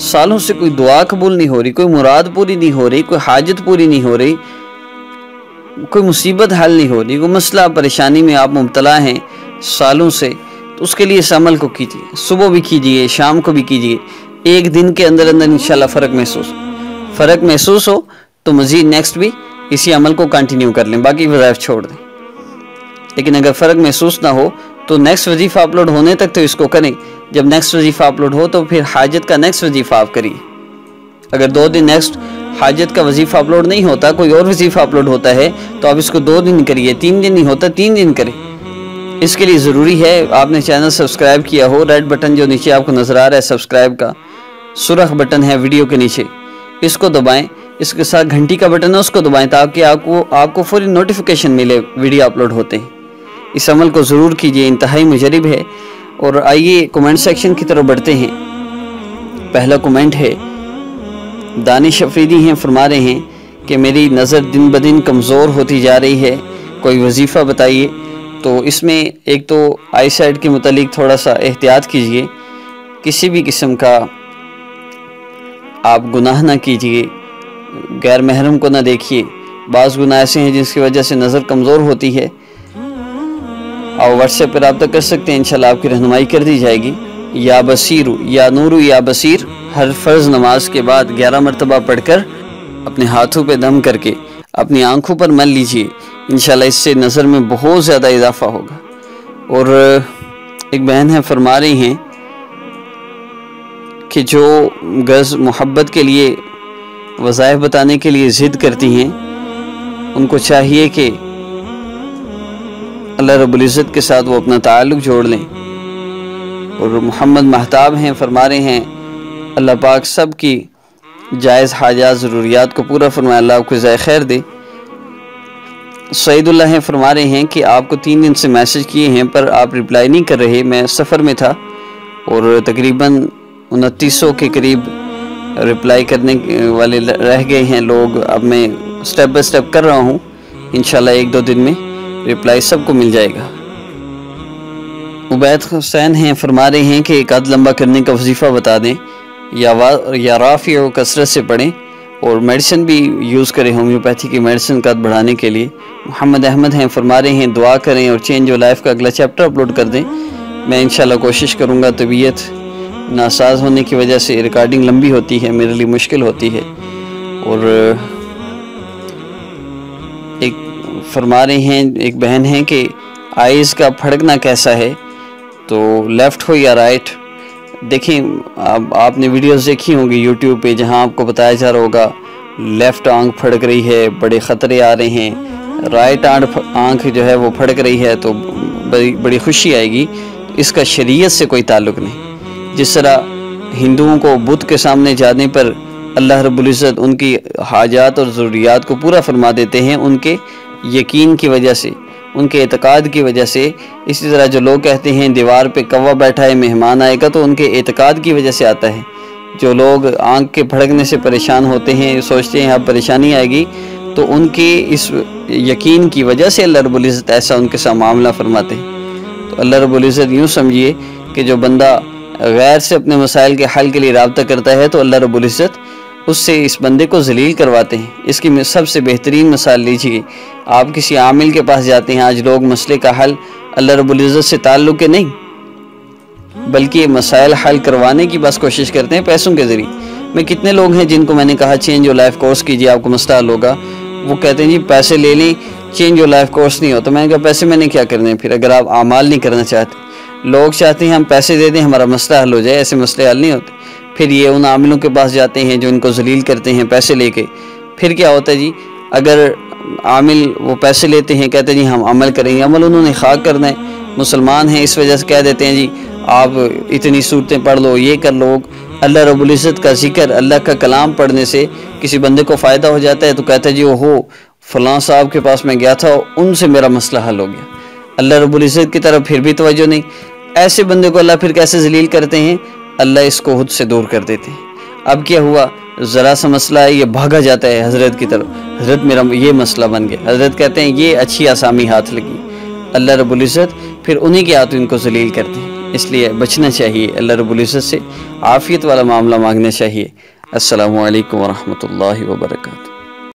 سالوں سے کوئی دعا قبول نہیں ہو رہی، کوئی مراد پوری نہیں ہو رہی، کوئی حاجت پوری نہیں ہو رہی، کوئی مصیبت حل نہیں ہو رہی، کوئی مسئلہ پریشانی میں آپ مبتلا ہیں سالوں سے، تو اس کے لیے اس عمل کو کیجیے، صبح بھی کیجیے، شام کو بھی کیجیے، ایک دن کے اندر انشاءاللہ فرق محسوس ہو تو مزید نیکسٹ بھی اسی عمل کو کنٹینیو کر لیں، باقی وظائف چھوڑ دیں۔ لیکن اگر فرق محسوس نہ ہو تو نیکسٹ وظیفہ اپلوڈ ہونے تک تو اس کو کریں، جب نیکسٹ وظیفہ اپلوڈ ہو تو پھر حاجت کا نیکسٹ وظیفہ آپ کریے۔ اگر 2 دن نیکسٹ حاجت کا وظیفہ اپلوڈ نہیں ہوتا، کوئی اور وظیفہ اپلوڈ ہوتا ہے تو آپ اس کو 2 دن کریے، 3 دن نہیں ہوتا 3 دن کریں۔ اس کے لیے ضروری ہے آپ نے چینل سبسکرائب کیا ہو، ریڈ بٹن جو نیچے آپ کو نظر آ رہا ہے سبسکرائب کا، سرخ بٹن ہے ویڈیو کے نیچے، اس کو دبائیں، اس کے ساتھ گھنٹی کا بٹن ہے اس کو دبائیں تاکہ آپ کو فوری نوٹیفیکیشن ملے ویڈیو اپلوڈ ہوتے ہیں۔ اس عمل کو ضرور کیجیے، انتہائی مجرب ہے۔ اور آئیے کمنٹ سیکشن کی طرف بڑھتے ہیں۔ پہلا کمنٹ ہے، دانش افریدی ہیں، فرما رہے ہیں کہ میری نظر دن بدن کمزور ہوتی جا رہی ہے، کوئی وظیفہ بتائیے۔ تو اس میں ایک تو آئی سائٹ کے متعلق تھوڑا سا احتیاط کیجیے، کسی بھی قسم کا آپ گناہ نہ کیجیے، غیر محرم کو نہ دیکھیے۔ بعض گناہ ایسے ہیں جس کی وجہ سے نظر کمزور ہوتی ہے۔ آپ واٹس ایپ پر رابطہ کر سکتے ہیں، انشاءاللہ آپ کی رہنمائی کر دی جائے گی۔ یا بصیر، یا نور، یا بصیر ہر فرض نماز کے بعد 11 مرتبہ پڑھ کر اپنے ہاتھوں پہ دم کر کے اپنی آنکھوں پر مل لیجئے، انشاءاللہ اس سے نظر میں بہت زیادہ اضافہ ہوگا۔ اور ایک بہن ہے، فرما رہی ہیں کہ جو غرض محبت کے لیے وظائف بتانے کے لیے ضد کرتی ہیں، ان کو چاہیے کہ اللہ رب العزت کے ساتھ وہ اپنا تعلق جوڑ لیں۔ اور محمد مہتاب ہیں، فرما رہے ہیں اللہ پاک سب کی جائز حاجات ضروریات کو پورا فرمائے، اللہ آپ کو جزائے خیر دے۔ سعید اللہ ہیں، فرما رہے ہیں کہ آپ کو 3 دن سے میسج کیے ہیں پر آپ رپلائی نہیں کر رہے، میں سفر میں تھا اور تقریباً 2900 کے قریب رپلائی کرنے والے رہ گئے ہیں لوگ، اب میں سٹیپ بائی سٹیپ کر رہا ہوں، انشاءاللہ 1-2 دن میں رپلائی سب کو مل جائے گا۔ عبید حسین ہیں، فرما رہے ہیں کہ ایک قد لمبا کرنے کا وظیفہ بتا دیں، یا رافع و کثرت سے پڑھیں، اور میڈیسن بھی یوز کریں، ہومیوپیتھی کی میڈیسن قد بڑھانے کے لیے۔ محمد احمد ہیں، فرما رہے ہیں دعا کریں اور چینج آف لائف کا اگلا چیپٹر اپلوڈ کر دیں، میں انشاءاللہ کوشش کروں گا۔ طبیعت ناساز ہونے کی وجہ سے ریکارڈنگ لمبی ہوتی ہے، میرے لیے مشکل ہوتی ہے۔ اور ایک فرما رہے ہیں، ایک بہن ہیں کہ آئیز کا پھڑکنا کیسا ہے، تو لیفٹ ہو یا رائٹ؟ دیکھیں آپ نے ویڈیوز دیکھی ہوں گی یوٹیوب پہ جہاں آپ کو بتایا جا رہا ہوگا لیفٹ آنکھ پھڑک رہی ہے، بڑے خطرے آ رہے ہیں، رائٹ آنکھ جو ہے وہ پھڑک رہی ہے تو بڑی خوشی آئے گی۔ اس کا شریعت سے کوئی تعلق نہیں۔ جس طرح ہندوؤں کو بت کے سامنے جانے پر اللہ رب العزت ان کی حاجات اور ضروریات کو پورا فرما دیتے ہیں، ان کے یقین کی وجہ سے، ان کے اعتقاد کی وجہ سے۔ اسی طرح جو لوگ کہتے ہیں دیوار پہ کوا بیٹھا ہے مہمان آئے گا، تو ان کے اعتقاد کی وجہ سے آتا ہے۔ جو لوگ آنکھ کے پھڑکنے سے پریشان ہوتے ہیں، سوچتے ہیں اب پریشانی آئے گی، تو ان کے اس یقین کی وجہ سے اللہ رب العزت ایسا ان کے ساتھ معاملہ فرماتے ہیں۔ تو اللہ رب العزت یوں سمجھیے کہ جو بندہ غیر سے اپنے مسائل کے حل کے لیے رابطہ کرتا ہے تو اللہ رب العزت اس سے اس بندے کو ذلیل کرواتے ہیں۔ اس کی سب سے بہترین مثال لیجیے، آپ کسی عامل کے پاس جاتے ہیں، آج لوگ مسئلے کا حل اللہ رب العزت سے تعلق نہیں بلکہ مسائل حل کروانے کی بس کوشش کرتے ہیں پیسوں کے ذریعے۔ میں کتنے لوگ ہیں جن کو میں نے کہا چینج آف لائف کورس کیجیے، آپ کو مسئلہ حل ہوگا، وہ کہتے ہیں جی پیسے لے لیں، چینج آف لائف کورس نہیں ہوتا۔ میں نے کہا پیسے میں نے کیا کرنے پھر اگر آپ اعمال نہیں کرنا چاہتے۔ لوگ چاہتے ہیں ہم پیسے دے دیں ہمارا مسئلہ حل ہو جائے، ایسے مسئلے حل نہیں ہوتے۔ پھر یہ ان عاملوں کے پاس جاتے ہیں جو ان کو ذلیل کرتے ہیں پیسے لے کے۔ پھر کیا ہوتا ہے جی، اگر عامل وہ پیسے لیتے ہیں، کہتے ہیں جی ہم عمل کریں گے، عمل انہوں نے خاک کرنا ہے، مسلمان ہیں اس وجہ سے کہہ دیتے ہیں جی آپ اتنی صورتیں پڑھ لو، یہ کر لو۔ اللہ رب العزت کا ذکر، اللہ کا کلام پڑھنے سے کسی بندے کو فائدہ ہو جاتا ہے تو کہتا ہے جی فلاں صاحب کے پاس میں گیا تھا، ان سے میرا مسئلہ حل ہو گیا۔ اللہ رب العزت کی طرف پھر بھی توجہ نہیں۔ ایسے بندے کو اللہ پھر کیسے ذلیل کرتے ہیں؟ اللہ اس کو خود سے دور کر دیتے ہیں۔ اب کیا ہوا، ذرا سا مسئلہ ہے یہ بھاگا جاتا ہے حضرت کی طرف، حضرت میرا یہ مسئلہ بن گیا۔ حضرت کہتے ہیں یہ اچھی آسامی ہاتھ لگی۔ اللہ رب العزت پھر انہی کے ہاتھوں ان کو ذلیل کرتے ہیں۔ اس لیے بچنا چاہیے، اللہ رب العزت سے عافیت والا معاملہ مانگنا چاہیے۔ السلام علیکم ورحمۃ اللہ وبرکاتہ۔